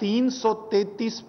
333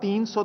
300,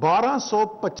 1250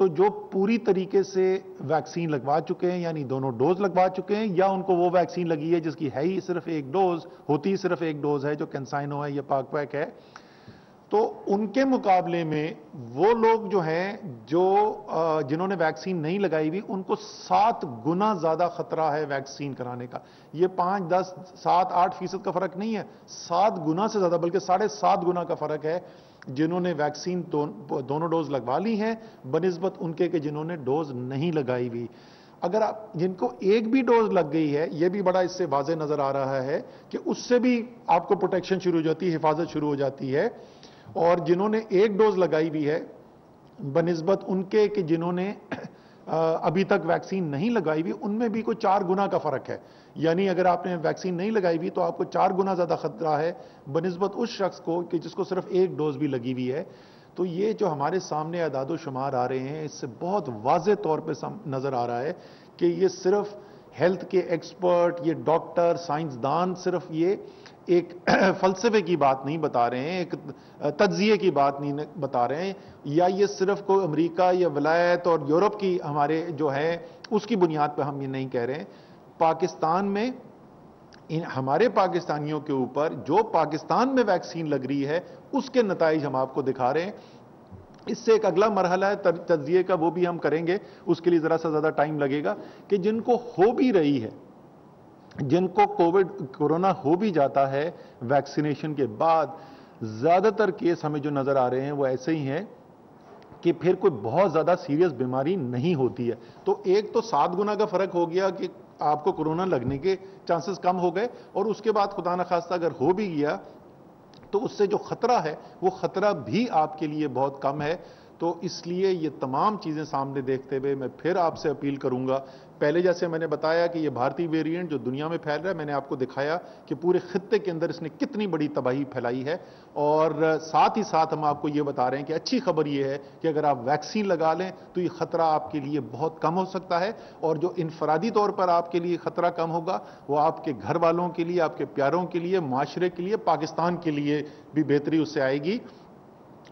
تو جو پوری طریقے سے ویکسین لگوا چکے ہیں یعنی دونوں ڈوز لگوا چکے ہیں یا ان کو وہ ویکسین لگی ہے جس کی ہے ہی صرف ایک ڈوز ہوتی صرف ایک ڈوز ہے جو کینسائنو ہے یا پاک پیک ہے، تو ان کے مقابلے میں وہ لوگ جو ہیں جنہوں نے ویکسین نہیں لگائی ہوئی ان کو 7 گنا زیادہ خطرہ ہے ویکسین کرانے کا۔ یہ 5، 10، 7، 8% کا فرق نہیں ہے، 7 گنا سے زیادہ بلکہ 7.5 گنا کا فرق ہے جنہوں نے ویکسین دونوں ڈوز لگوا لی ہیں بنسبت ان کے کہ جنہوں نے ڈوز نہیں لگائی ہوئی۔ اگر آپ جن کو ایک بھی ڈوز لگ گئی ہے، یہ بھی بڑا اس سے واضح نظر آ رہا ہے کہ اس سے بھی آپ کو پروٹیکشن شروع ہو جاتی ہے، حفاظت شروع ہو جاتی ہے، اور جنہوں نے ایک ڈوز لگائی ہوئی ہے بنسبت ان کے کہ جنہوں نے ابھی تک ویکسین نہیں لگائی ہوئی ان میں بھی کوئی 4 گنا کا فرق ہے، یعنی اگر آپ نے ویکسین نہیں لگائی ہوئی تو آپ کو 4 گنا زیادہ خطرہ ہے بنسبت اس شخص کو کہ جس کو صرف ایک ڈوز بھی لگی ہوئی ہے۔ تو یہ جو ہمارے سامنے اعداد و شمار آ رہے ہیں اس سے بہت واضح طور پہ نظر آ رہا ہے کہ یہ صرف ہیلتھ کے ایکسپرٹ، یہ ڈاکٹر، سائنسدان صرف یہ ایک فلسفے کی بات نہیں بتا رہے ہیں، ایک تجزیے کی بات نہیں بتا رہے ہیں، یا یہ صرف کوئی امریکہ یا ولایت اور یورپ کی ہمارے جو ہے اس کی بنیاد پہ ہم یہ نہیں کہہ رہے ہیں۔ پاکستان میں ہمارے پاکستانیوں کے اوپر جو پاکستان میں ویکسین لگ رہی ہے اس کے نتائج ہم آپ کو دکھا رہے ہیں۔ اس سے ایک اگلا مرحلہ ہے تجزیے کا، وہ بھی ہم کریں گے، اس کے لیے ذرا سا زیادہ ٹائم لگے گا، کہ جن کو ہو بھی رہی ہے، جن کو کورونا ہو بھی جاتا ہے ویکسینیشن کے بعد، زیادہ تر کیس ہمیں جو نظر آ رہے ہیں وہ ایسے ہی ہیں کہ پھر کوئی بہت زیادہ سیریس بیماری نہیں ہوتی ہے۔ تو ایک تو 7 گنا کا فرق ہو گیا کہ آپ کو کورونا لگنے کے چانسز کم ہو گئے، اور اس کے بعد خدا نخواستہ اگر ہو بھی گیا تو اس سے جو خطرہ ہے وہ خطرہ بھی آپ کے لیے بہت کم ہے۔ تو اس لیے یہ تمام چیزیں سامنے دیکھتے ہوئے میں پھر آپ سے اپیل کروں گا، پہلے جیسے میں نے بتایا کہ یہ بھارتی ویرینٹ جو دنیا میں پھیل رہا ہے، میں نے آپ کو دکھایا کہ پورے خطے کے اندر اس نے کتنی بڑی تباہی پھیلائی ہے، اور ساتھ ہی ساتھ ہم آپ کو یہ بتا رہے ہیں کہ اچھی خبر یہ ہے کہ اگر آپ ویکسین لگا لیں تو یہ خطرہ آپ کے لیے بہت کم ہو سکتا ہے، اور جو انفرادی طور پر آپ کے لیے خطرہ کم ہوگا وہ آپ کے گھر والوں کے لیے، آپ کے پیاروں کے لیے، معاشرے کے لیے، پاکستان کے لیے بھی بہتری اس سے آئے گی۔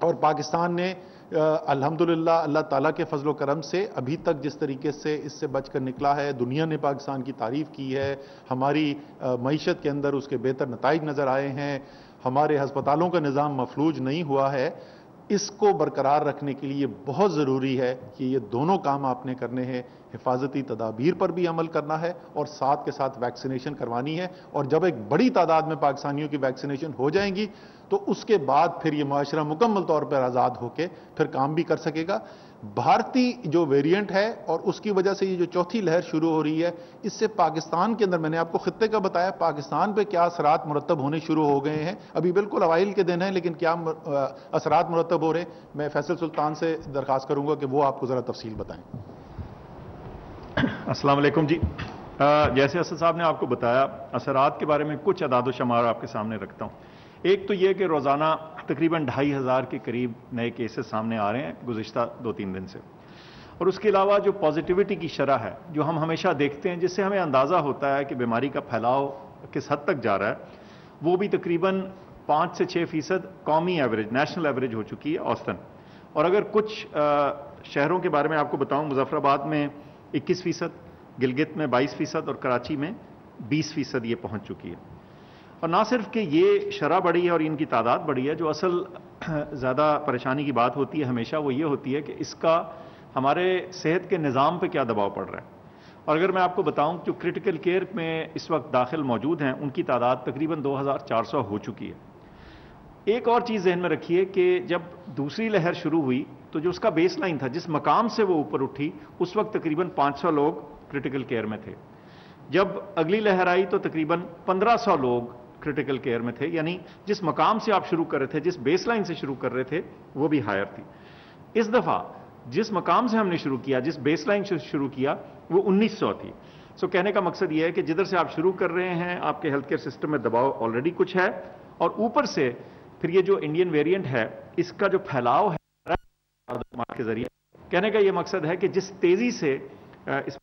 اور پاکستان نے الحمدللہ اللہ تعالیٰ کے فضل و کرم سے ابھی تک جس طریقے سے اس سے بچ کر نکلا ہے، دنیا نے پاکستان کی تعریف کی ہے، ہماری معیشت کے اندر اس کے بہتر نتائج نظر آئے ہیں، ہمارے ہسپتالوں کا نظام مفلوج نہیں ہوا ہے۔ اس کو برقرار رکھنے کے لیے بہت ضروری ہے کہ یہ دونوں کام آپ نے کرنے ہیں، حفاظتی تدابیر پر بھی عمل کرنا ہے اور ساتھ کے ساتھ ویکسینیشن کروانی ہے، اور جب ایک بڑی تعداد میں پاکستانیوں کی ویکسینیشن ہو جائیں گی تو اس کے بعد پھر یہ معاشرہ مکمل طور پر آزاد ہو کے پھر کام بھی کر سکے گا۔ بھارتی جو ویریئنٹ ہے اور اس کی وجہ سے یہ جو چوتھی لہر شروع ہو رہی ہے، اس سے پاکستان کے اندر، میں نے آپ کو خطے کا بتایا، پاکستان پہ کیا اثرات مرتب ہونے شروع ہو گئے ہیں۔ ابھی بالکل اوائل کے دن ہیں لیکن کیا اثرات مرتب ہو رہے ہیں، میں فیصل سلطان سے درخواست کروں گا کہ وہ آپ کو ذرا تفصیل بتائیں۔ السلام علیکم جی، جیسے اسد صاحب نے آپ کو بتایا، اثرات کے بارے میں کچھ اعداد و شمار آپ کے سامنے رکھتا ہوں۔ ایک تو یہ کہ روزانہ تقریباً 2500 کے قریب نئے کیسز سامنے آ رہے ہیں گزشتہ 2-3 دن سے، اور اس کے علاوہ جو پازیٹیوٹی کی شرح ہے جو ہم ہمیشہ دیکھتے ہیں، جس سے ہمیں اندازہ ہوتا ہے کہ بیماری کا پھیلاؤ کس حد تک جا رہا ہے، وہ بھی تقریباً 5 سے 6% قومی ایوریج، نیشنل ایوریج ہو چکی ہے اوسطاً۔ اور اگر کچھ شہروں کے بارے میں آپ کو بتاؤں، مظفر آباد میں 21%، گلگت میں 22% اور کراچی میں 20% یہ پہنچ چکی ہے۔ اور نہ صرف کہ یہ شرح بڑھی ہے اور ان کی تعداد بڑھی ہے، جو اصل زیادہ پریشانی کی بات ہوتی ہے ہمیشہ وہ یہ ہوتی ہے کہ اس کا ہمارے صحت کے نظام پہ کیا دباؤ پڑ رہا ہے۔ اور اگر میں آپ کو بتاؤں جو کرٹیکل کیئر میں اس وقت داخل موجود ہیں ان کی تعداد تقریباً 2400 ہو چکی ہے۔ ایک اور چیز ذہن میں رکھیے کہ جب دوسری لہر شروع ہوئی تو جو اس کا بیس لائن تھا، جس مقام سے وہ اوپر اٹھی، اس وقت تقریباً 500 لوگ کرٹیکل کیئر میں تھے۔ جب اگلی لہر آئی تو تقریباً 1500 لوگ کرٹیکل کیئر میں تھے، یعنی جس مقام سے آپ شروع کر رہے تھے، جس بیس لائن سے شروع کر رہے تھے وہ بھی ہائر تھی۔ اس دفعہ جس مقام سے ہم نے شروع کیا، جس بیس لائن سے شروع کیا، وہ 1900 تھی۔ کہنے کا مقصد یہ ہے کہ جدھر سے آپ شروع کر رہے ہیں آپ کے ہیلتھ کیئر سسٹم میں دباؤ آلریڈی کچھ ہے، اور اوپر سے پھر یہ جو انڈین ویریئنٹ ہے اس کا جو پھیلاؤ ہے کے ذریعے، کہنے کا یہ مقصد ہے کہ جس تیزی سے اس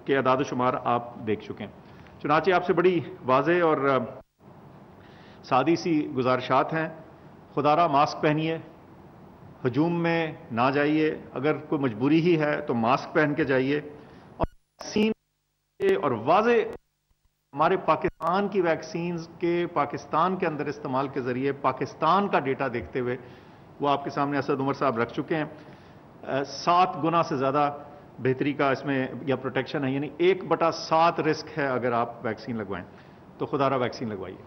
کے اعداد و شمار آپ دیکھ چکے ہیں۔ چنانچہ آپ سے بڑی واضح اور سادی سی گزارشات ہیں۔ خدا را ماسک پہنیے، ہجوم میں نہ جائیے، اگر کوئی مجبوری ہی ہے تو ماسک پہن کے جائیے، اور ویکسین اور واضح ہمارے پاکستان کی ویکسینز کے پاکستان کے اندر استعمال کے ذریعے پاکستان کا ڈیٹا دیکھتے ہوئے وہ آپ کے سامنے اسد عمر صاحب رکھ چکے ہیں، 7 گنا سے زیادہ بہتری کا اس میں یا پروٹیکشن ہے، یعنی 1/7 رسک ہے اگر آپ ویکسین لگوائیں، تو خدا را ویکسین لگوائیے۔